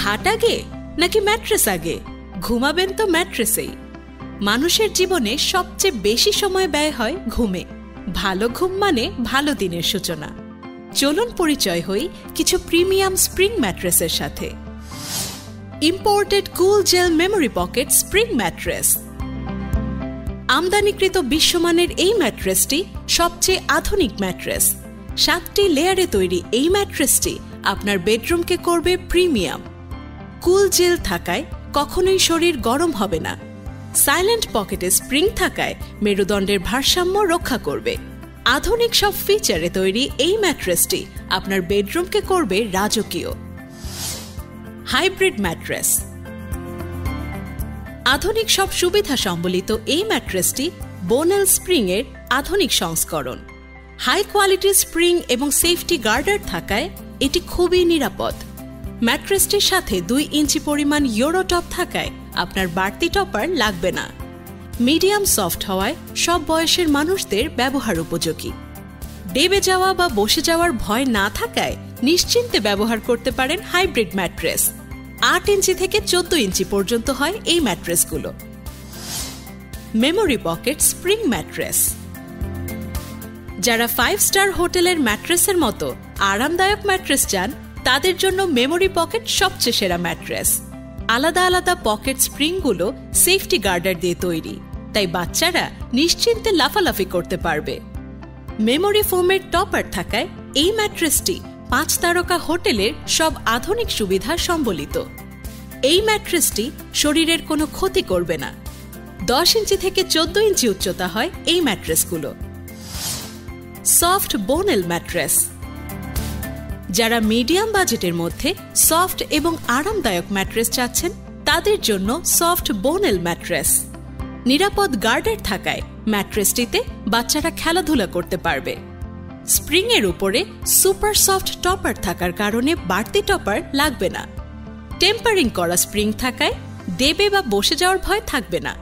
খাট আগে নাকি ম্যাট্রেস আগে? ঘুমাবেন তো ম্যাট্রেসেই। মানুষের জীবনে সবচেয়ে বেশি সময় ব্যয় হয় ঘুমে। ভালো ঘুম মানে ভালো দিনের সূচনা। চলুন পরিচয় হই কিছু প্রিমিয়াম স্প্রিং ম্যাট্রেসের সাথে। Imported cool gel memory pocket spring mattress. আমদানিকৃত বিশ্বমানের এই ম্যাট্রেসটি সবচেয়ে আধুনিক ম্যাট্রেস। 7টি লেয়ারে তৈরি এই ম্যাট্রেসটি আপনার বেডরুমকে করবে প্রিমিয়াম। কুল জেল থাকায় কখনোই শরীর গরম হবে না। সাইলেন্ট পকেটে স্প্রিং থাকায় মেরুদণ্ডের ভারসাম্য রক্ষা করবে। আধুনিক সব ফিচারে তৈরি এই ম্যাট্রেসটি আপনার বেডরুমকে করবে রাজকীয়। Hybrid mattress. আধুনিক সব সুবিধা সম্বলিত এই ম্যাট্রেসটি বোনেল স্প্রিং এর আধুনিক সংস্করণ। হাই কোয়ালিটির স্প্রিং এবং সেফটি গার্ডার থাকায় এটি খুবই নিরাপদ। ম্যাট্রেসটির সাথে 2 ইঞ্চি পরিমাণ ইউরো টপ থাকায় আপনার বাড়তি টপার লাগবে না। মিডিয়াম সফট হওয়ায় সব বয়সের মানুষদের ব্যবহার উপযোগী। দেবে যাওয়া বা বসে যাওয়ার ভয় না থাকায় নিশ্চিন্তে ব্যবহার করতে পারেন হাইব্রিড ম্যাট্রেস। 8 ইঞ্চি থেকে 14 ইঞ্চি পর্যন্ত হয় এই ম্যাট্রেসগুলো। Memory pocket spring mattress. যারা 5 স্টার হোটেলের ম্যাট্রেসের মতো আরামদায়ক ম্যাট্রেস চান তাদের জন্য মেমোরি পকেট সবচেয়ে সেরা ম্যাট্রেস। আলাদা আলাদা পকেট স্প্রিংগুলো সেফটি গার্ডার দিয়ে তৈরি, তাই বাচ্চারা নিশ্চিন্তে লাফালাফি করতে পারবে। মেমোরি ফোমের টপার থাকায় এই ম্যাট্রেসটি 5 তারকা হোটেলের সব আধুনিক সুবিধা সম্বলিত। এই ম্যাট্রেসটি শরীরের কোনো ক্ষতি করবে না। 10 ইঞ্চি থেকে 14 ইঞ্চি উচ্চতা হয় এই ম্যাট্রেসগুলো। Soft bonnell mattress. যারা মিডিয়াম বাজেটের মধ্যে সফট এবং আরামদায়ক ম্যাট্রেস চাচ্ছেন তাদের জন্য সফট বোনেল ম্যাট্রেস। নিরাপদ গার্ডার থাকায় ম্যাট্রেসটিতে বাচ্চারা খেলাধুলা করতে পারবে। স্প্রিং এর উপরে সুপার সফট টপার থাকার কারণে বাড়তি টপার লাগবে না। টেম্পারিং করা স্প্রিং থাকায় দেবে বা বসে যাওয়ার ভয় থাকবে না।